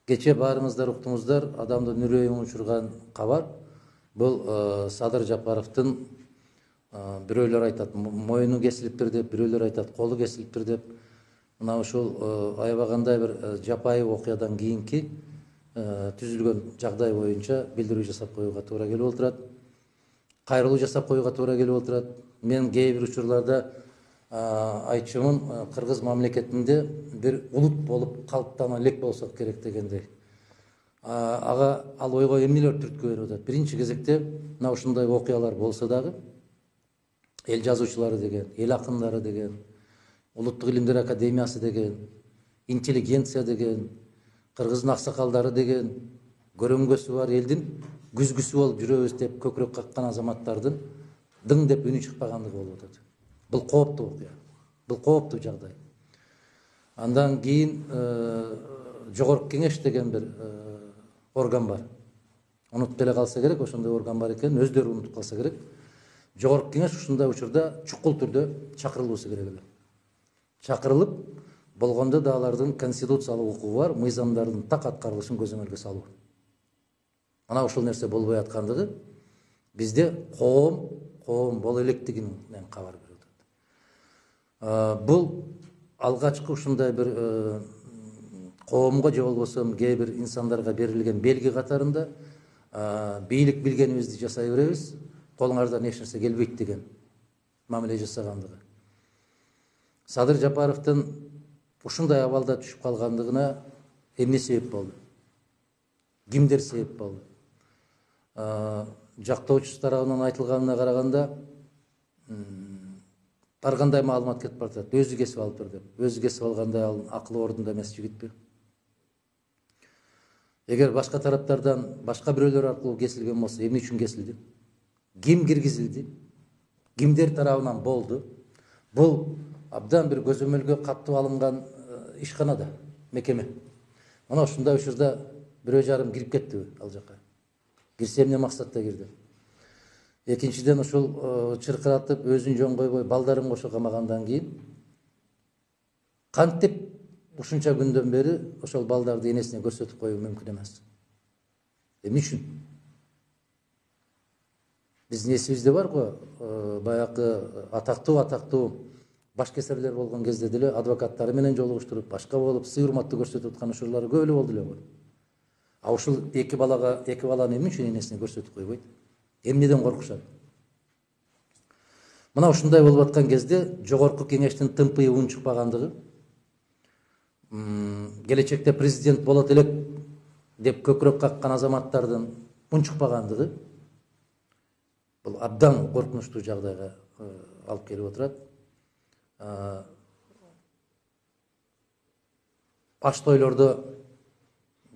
Кече баарыңыздар уктуңуздар, адамдын үрөйүн учурган кабар. Бул Садыр Жапаровдун бирөөлөр айтат моюну кесилиптир деп, бирөөлөр айтат колу кесилиптир деп. Мына ушул аябагандай бир жапайы окуядан кийинки түзүлгөн жагдай боюнча билдирүү жасап коюуга туура келип отурат. Кайрылуу жасап коюуга туура келип отурат. Мен кээ бир учурларда айтчумун, кыргыз мамлекетинде бир улут болуп калыптана элек болсок керек дегендей. Ага ал ойго эмнелер түрткү берип атат. Биринчи кезекте мына ушундай окуялар болсо дагы эл жазуучулары деген, эл акындары деген, Улуттук илимдер академиясы деген, интеллигенция деген, кыргыздын аксакалдары деген, көрөңгөсү бар элдин күзгүсү болуп жүрөбүз деп көкүрөк каккан азаматтардын дың деп үнү чыкпагандыгы болуп атат. Бул кооптуу окуя. Бул кооптуу жагдай. Андан кийин Жогорку Кеңеш деген бир орган бар. Унутуп деле калса керек, ошондой орган бар экен, өздөрү унутуп калса керек. Жогорку Кеңеш ушундай учурда чукул түрдө чакырылуусу керек эле. Чакырылып, болгондо да алардын конституциялык укугу бар, мыйзамдардын так аткарылышын көзөмөлгө салуу. Мына ушул нерсе болбой аткандыгы бизде коом боло электигинен кабар берип атат. Бул алгачкы ушундай бир коомго же болбосо кээ бир инсандарга берилген белги катарында бийлик билгенибизди жасай беребиз, колуңардан эч нерсе келбейт деген мамиле жасагандыгы. Садыр Жапаровдун ушундай абалда түшүп калгандыгына эмне себеп болду? Кимдер себеп болду? Жактоочусу тарабынан айтылганына караганда ар кандай маалымат кетип баратат. Өзү кесип алыптыр деп. Өзү кесип алгандай ал акылы ордунда эмес жигитпи? Эгер башка тараптардан, башка бирөөлөр аркылуу кесилген болсо, эмне үчүн кесилди? Ким киргизилди? Кимдер тарабынан болду? Бул абдан бир көзөмөлгө каттуу алынган ишкана да, мекеме. Мына ушундай учурда бирөө жарым кирип кеттиби ал жака? Кирсе эмне максатта кирди? Экинчиден ушул чыркыратып, өзүн жөн койбой, балдарын кошо камагандан кийин кантип ушунча күндөн бери ошол балдарды энесине көрсөтүп коюу мүмкүн эмес? Эмне үчүн? Биздин эсибизде бар го, баягы атактуу башкесерлер болгон кезде деле адвокаттары менен жолугуштуруп, башка болуп, сый урматты көрсөтүп аткан учурлары көп эле болду эле го. А ушул эки баланы эмне үчүн энесине көрсөтүп койбойт? Эмнеден коркушат? Мына ушундай болуп аткан кезде Жогорку Кеңештин тымпыйы уун чыкпагандыгы, келечекте президент болот элек деп көкүрөк каккан азаматтардын уун чыкпагандыгы бул абдан коркунучтуу жагдайга алып келип отурат. Аш тойлордо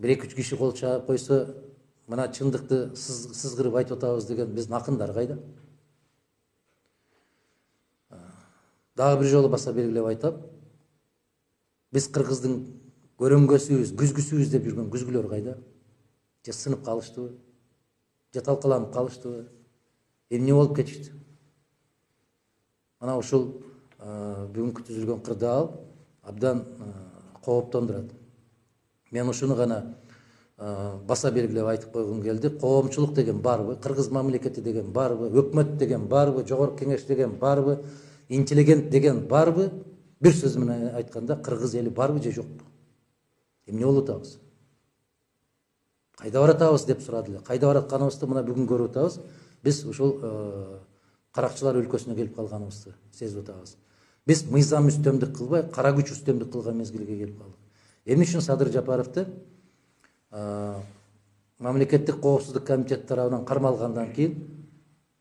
1-2 киши кол чаап койсо, мына чындыкты сызгырып айтып атабыз деген биздин акындар кайда? Дагы бир жолу баса белгилеп айтам. Биз кыргыздын көрөңгөсүбүз, күзгүсүбүз деп жүргөн күзгүлөр кайда? Же сынып калыштыбы? Же талкаланып калыштыбы? Эмне болуп кетишти? Мына ушул бүгүнкү түзүлгөн кырдаал абдан кооптондурат. Мен ушуну гана баса белгилеп айтып койгум келди. Коомчулук деген барбы? Кыргыз мамлекети деген барбы? Өкмөт деген барбы? Жогорку Кеңеш деген барбы? Интеллигент деген барбы? Бир сөз менен айтканда, кыргыз эли барбы же жокпу? Эмне болуп атабыз? Кайда баратабыз деп сурады эле. Кайда баратканыбызды мына бүгүн көрүп атабыз. Биз ушул каракчылар өлкөсүнө келип калганыбызды сезип атабыз. Биз мыйзам үстөмдүк кылбай, кара күч үстөмдүк кылган мезгилге келип калдык. Эмне үчүн Садыр Жапаровду мамлекеттик коопсуздук комитети тарабынан кармалгандан кийин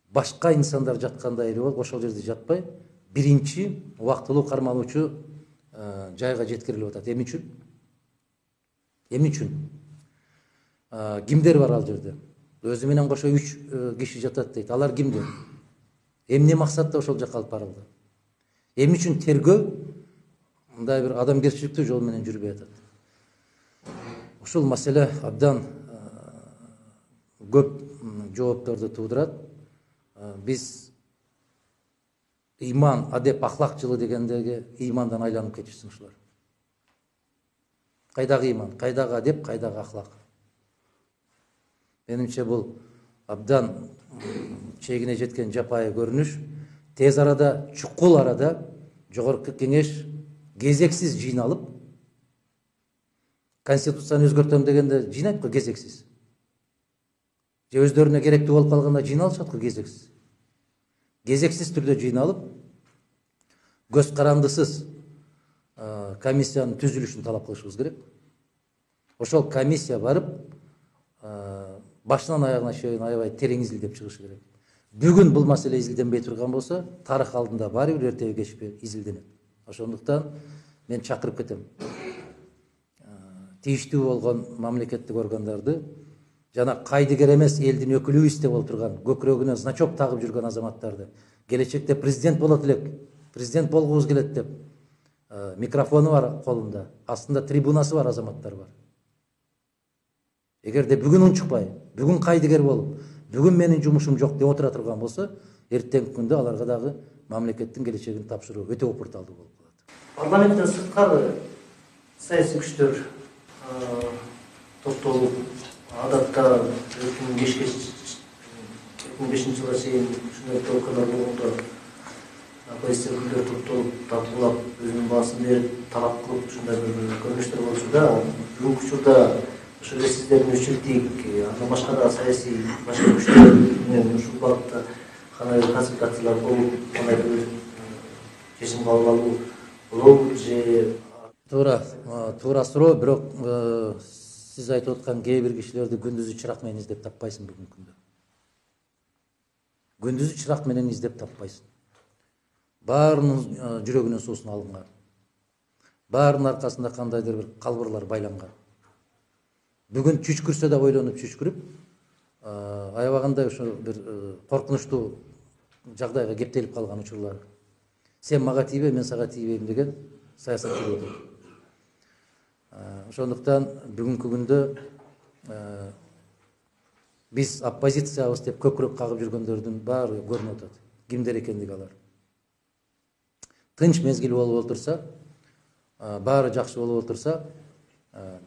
башка инсандар жаткандай эле болуп, ошол жерде жатпай, биринчи убактылуу кармалуучу жайга жеткирилип атат. Эмне үчүн? Эмне үчүн? Кимдер бар ал жерде? Өзү менен кошо 3 киши жатат дейт. Алар кимдер? Эмне максатта ошол жака алып барылды? Эмне үчүн тергөө мындай бир адамгерчиликтүү жол менен жүрбөй атат? Ушул маселе абдан көп жоопторду туудурат. Биз иман, адеп, ахлак жылы дегендеги имандан айланып кетишсин ушулар. Кайдагы иман, кайдагы адеп, кайдагы ахлак. Менимче бул абдан чегине жеткен жапайы көрүнүш. Тез арада, чукул арада жогорку кеңеш кезексиз жыйналып, конституцияны өзгөртөм дегенде жыйнайт го кезексиз. Же өздөрүнө керектүү болуп калганда жыйналышат го кезексиз. Кезексиз түрдө жыйналып, көз карандысыз комиссиянын түзүлүшүн талап кылышыбыз керек. Ошол комиссия барып, башынан аягына чейин аябай терең изилдеп чыгышы керек. Бүгүн бул маселе изилденбей турган болсо, тарых алдында баары бир эртеби кечпи изилденет. Ошондуктан мен чакырып кетем. Тийиштүү болгон мамлекеттик органдарды жана кайдыгер эмес элдин өкүлүбүз деп отурган, көкүрөгүнө значок тагып жүргөн азаматтарды, келечекте президент болот элек, президент болгубуз келет деп, микрофону бар колунда, астында трибунасы бар азаматтар бар. Эгерде бүгүн унчукпай, бүгүн кайдыгер болуп, бүгүн менин жумушум жок деп отура турган болсо, эртеңки күндө аларга дагы мамлекеттин келечегин тапшыруу өтө опурталдуу болуп калат. Парламенттен сырткары саясий күчтөр топтолуп, адатта 2005 жылга чейин ушундай толкундар болгондо оппозиция өкүлдөр топтолуп, талкуулап, өзүнүн баасын берип, талап кылып ушундай бир көрүнүштөр болчу да. Бүгүнкү учурда ошол эле сиздердин өчүлтик, андан башка да саясий башка күчтөр менен ушул багытта кандай бир консультациялар болуп, кандай бир чечим кабыл алуу болобу же? Туура суроо, бирок сиз айтып аткан кээ бир кишилерди күндүзү чырак менен издеп таппайсың бүгүнкү күндө. Күндүзү чырак менен издеп таппайсың. Баарынын жүрөгүнүн суусун алынган. Баарынын аркасында кандайдыр бир калбырлар байланган. Бүгүн чүчкүрсө да ойлонуп чүчкүрүп, аябагандай ошо бир коркунучтуу жагдайга кептелип калган учурлар. Сен мага тийбе, мен сага тийбейм деген саясат жүрүп атат. Ошондуктан бүгүнкү күндө биз оппозициябыз деп көкүрөк кагып жүргөндөрдүн баары көрүнүп атат. Кимдер экендиги алар. Тынч мезгил болуп отурса, баары жакшы болуп отурса,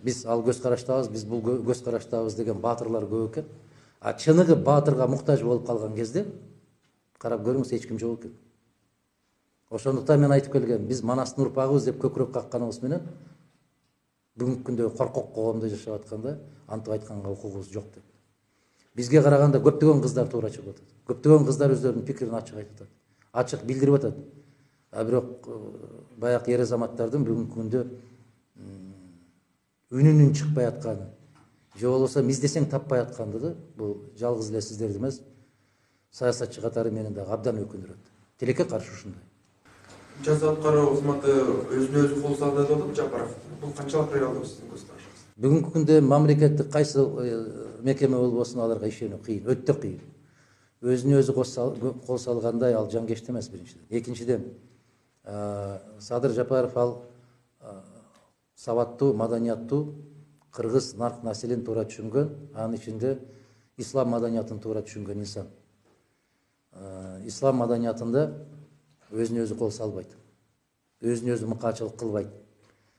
биз ал көз караштабыз, биз бул көз караштабыз деген баатырлар көп экен. А чыныгы баатырга муктаж болуп калган кезде карап көрүңүз, эч ким жок экен. Ошондуктан мен айтып келгем, биз Манастын урпагыбыз деп көкүрөк какканыбыз менен бүгүнкү күндө коркок коомдо жашап атканда антип айтканга укугубуз жок деп. Бизге караганда көптөгөн кыздар туура чыгып атат. Көптөгөн кыздар өздөрүнүн пикирин ачык айтып атат. Ачык билдирип атат. А бирок баягы ер азаматтардын бүгүнкү күндө үнүнүн чыкпай атканы, же болбосо издесең таппай аткандыгы, бул жалгыз эле сиздерди эмес, саясатчы катары мени дагы абдан өкүндүрөт. Тилекке каршы ушундай. Жаза аткаруу кызматы өзүнө өзү кол салды деп атат Жапаров. Бул канчалык реалдуу сиздин көз карашыңыз? Бүгүнкү күндө мамлекеттик кайсы мекеме болбосун аларга ишенүү кыйын, өтө кыйын. Өзүнө өзү кол салгандай ал жангешти эмес биринчиден. Экинчиден, Садыр Жапаров ал сабаттуу, маданияттуу, кыргыз нарк населин туура түшүнгөн, анын ичинде ислам маданиятын туура түшүнгөн инсан. Ислам маданиятында өзүнө өзү кол салбайт. Өзүнө өзү мыкаачылык кылбайт.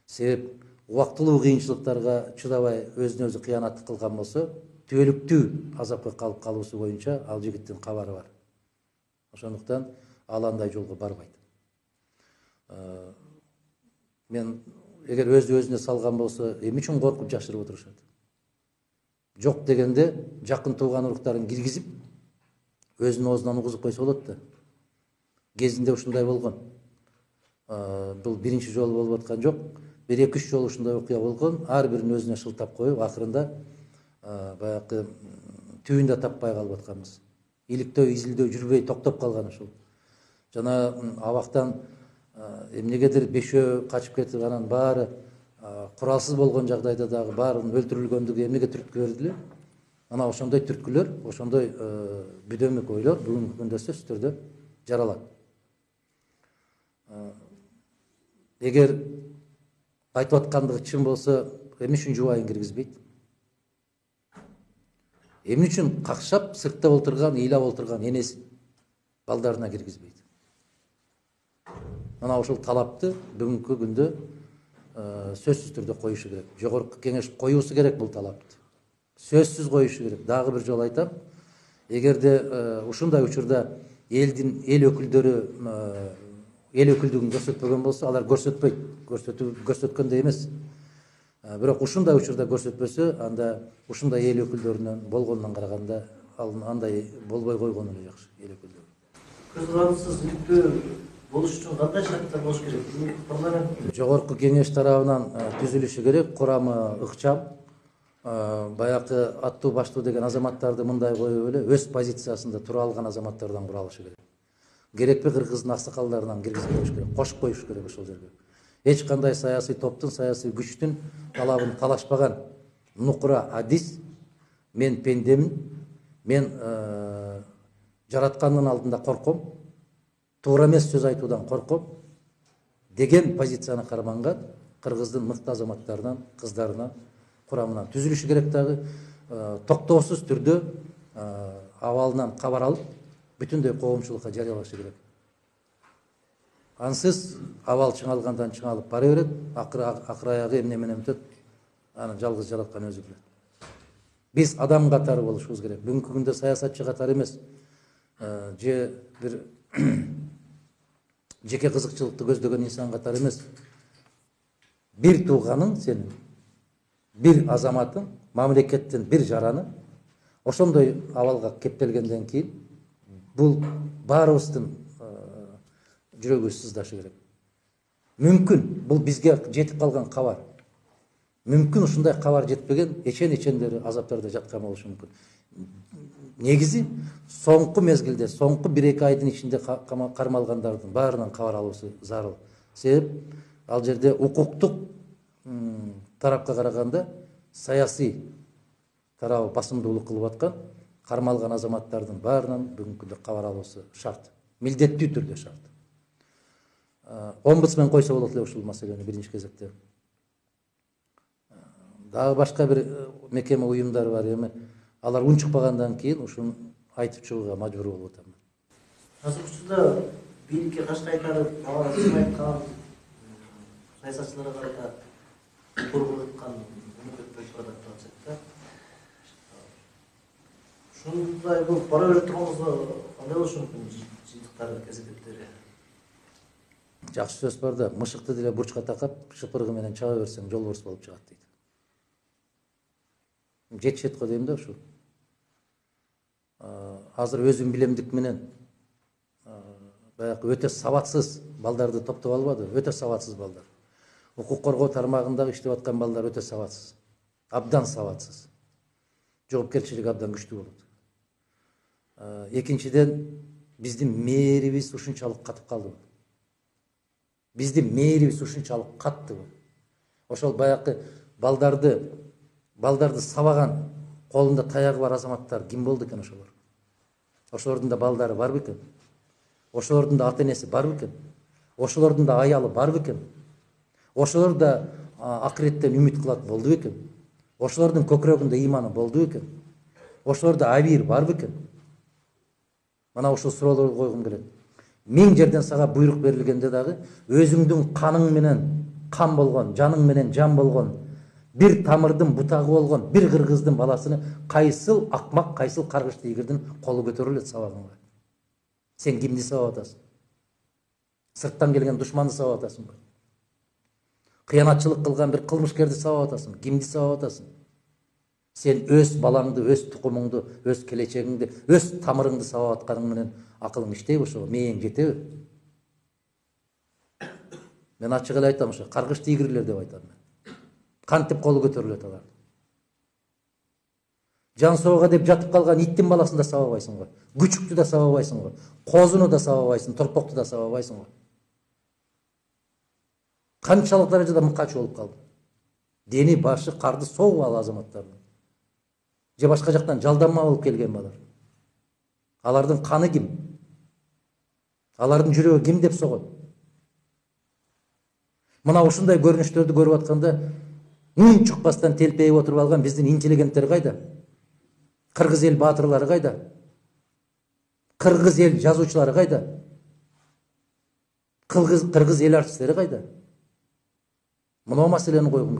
Себеп убактылуу кыйынчылыктарга чыдабай өзүнө өзү кыянаттык кылган болсо, түбөлүктүү азапка калып калуусу боюнча ал жигиттин кабары бар. Ошондуктан ал андай жолго барбайт. Мен эгер өзүнө салган болсо, эмне үчүн коркуп жашырып отурушат? Жок дегенде жакын тууган уруктарын киргизип, өзүнүн оозунан угузуп койсо болот да. Кезинде ушундай болгон. Бул биринчи жолу болуп аткан жок. 1-2 жолу ушундай окуя болгон. Ар бирин өзүнө шылтап коюп, акырында баягы түбүндө таппай калып атканбыз. Иликтөө, изилдөө жүрбөй токтоп калган ушул. Жана абактан эмнегедир бешөө качып кетип, анан баары куралсыз болгон жагдайда дагы баарынын өлтүрүлгөндүгү эмнеге түрткү бердиле? Ана ошондой түрткүлөр, ошондой бүдөмүк ойлор бүгүнкү күндө сөзсүз түрдө жаралат. Эгер айтып аткандыгы чын болсо, эмне үчүн жубайын киргизбейт? Эмне үчүн какшап сыртта отурган, ыйлап отурган энесин балдарына киргизбейт? Мына ошол талапты бүгүнкү күндө сөзсүз түрдө коюшу керек. Жогорку кеңеш коюусу керек бул талапты. Сөзсүз коюшу керек. Дагы бир жолу айтам, эгерде ушундай учурда эл өкүлдөрү эл өкүлдүгүн көрсөтпөгөн болсо, алар көрсөтпөйт, көрсөткөндөй эмес. Бирок ушундай учурда көрсөтпөсө, анда ушундай эл өкүлдөрүнөн болгондон караганда андай болбой койгону эле жакшы эл өкүлдөрү. Көз карандысыз үмүттүү болуш үчүн кандай шарттар болуш керек? Парламент Жогорку кеңеш тарабынан түзүлүшү керек, курамы ыкчам. Баягы аттуу баштуу деген азаматтарды мындай коюп эле өз позициясында тура алган азаматтардан куралышы керек. Керекпи кыргыздын аксакалдарынан киргизип коюш керек, кошуп коюш керек ошол жерге. Эч кандай саясий топтун, саясий күчтүн талабын талашпаган нукура адис, мен пендемин, мен жараткандын алдында корком, туура эмес сөз айтуудан корком деген позицияны карманган кыргыздын мыкты азаматтарынан, кыздарынан, курамынан түзүлүшү керек. Дагы токтоосуз түрдө абалынан кабар алып, бүтүндөй коомчулукка жарыялашы керек. Ансыз абал чыңалгандан чыңалып бара берет, акыры аягы эмне менен бүтөт, аны жалгыз жараткан өзү билет. Биз адам катары болушубуз керек. Бүгүнкү күндө саясатчы катары эмес, же бир жеке кызыкчылыкты көздөгөн инсан катары эмес. Бир тууганың сенин, бир азаматың, мамлекеттин бир жараны ошондой абалга кептелгенден кийин бул баарыбыздын жүрөгүбүз сыздашы керек. Мүмкүн бул бизге жетип калган кабар. Мүмкүн ушундай кабар жетпеген эчен-эчендери азаптарда жаткан болушу мүмкүн. Негизи соңку мезгилде, соңку 1-2 айдын ичинде кармалгандардын баарынан кабар алуусу зарыл. Себеп ал жерде укуктук тарапка караганда саясий тарабы басымдуулук кылып аткан кармалган азаматтардын баарынан бүгүнкү күндө кабар алуусу шарт. Милдеттүү түрдө шарт. Омбудсмен койсо болот эле ушул маселени биринчи кезекте. Дагы башка бир мекеме уюмдар бар, эми алар унчукпагандан кийин ушуну айтып чыгууга мажбур болуп атам. азыр учурда бийликке каш кайтарып, ага сым айткан саясатчыларга карата бургуткан мамлекеттер да жатат. Ушундай бул бара берип турганыбызда кандай болушу мүмкүн жыйынтыктары, кезектери? Жакшы сөз бар да, мышыкты деле бурчка такап, шыпыргы менен чаба берсең жолборс болуп чыгат дейт. Жетишет го дейм да ушу. Азыр өзүм билемдик менен баягы өтө сабатсыз балдарды топтоп албады, өтө сабатсыз балдар. Укук коргоо тармагындагы иштеп аткан балдар өтө сабатсыз. Абдан сабатсыз. Жоопкерчилиги абдан күчтүү болот. Экинчиден, биздин мээрибиз ушунчалык катып калды. Биздин мээрибиз ушунчалык катты. Ошол баягы балдарды сабаган, колунда таягы бар азаматтар ким болду экен ошолор? Ошолордун да балдары барбы экен? Ошолордун да ата-энеси барбы экен? Ошолордун да аялы барбы экен? Ошолор да акыретте үмүт кылат болду экен? Ошолордун көкүрөгүндө ыйманы болду экен? Ошолордо абийир барбы экен? Мына ушул суроолорду койгум келет. 1000 жерден сага буйрук берилгенде дагы өзүңдүн каның менен кан болгон, жаның менен жан болгон, бир тамырдын бутагы болгон бир кыргыздын баласыны кайсыл акмак, кайсыл каргыш тийгирдин колу көтөрүлөт сабагынга? Сен кимди сабап атасың? Сырттан келген душманды сабап атасыңбы? Кыянатчылык кылган бир кылмышкерди сабап атасың? Кимди сабап атасың? Сен өз балаңды, өз тукумуңду, өз келечегиңди, өз тамырыңды сабап атканың менен акылың иштейби ошого? Мээң жетеби? Мен ачык эле айтам, ошо каргыш тийгирлер деп айтам мен. Кантип колу көтөрүлөт алар? Жан соога деп жатып калган иттин баласын да сабабайсың го. Күчүктү да сабабайсың го. Козуну да сабабайсың, торпокту да сабабайсың го. Канчалык даражада мыкач болуп калды? Дени башы карды согуп ал азаматтарды. Же башка жактан жалданма болуп келген балар. Алардын каны ким? Алардын жүрөгү ким деп согот? Мына ушундай көрүнүштөрдү көрүп атканда үн чыкпастан телпейип отуруп алган биздин интеллигенттер кайда? Кыргыз эл баатырлары кайда? Кыргыз эл жазуучулары кайда? Кыргыз эл артисттери кайда? мынау маселени койгум келет.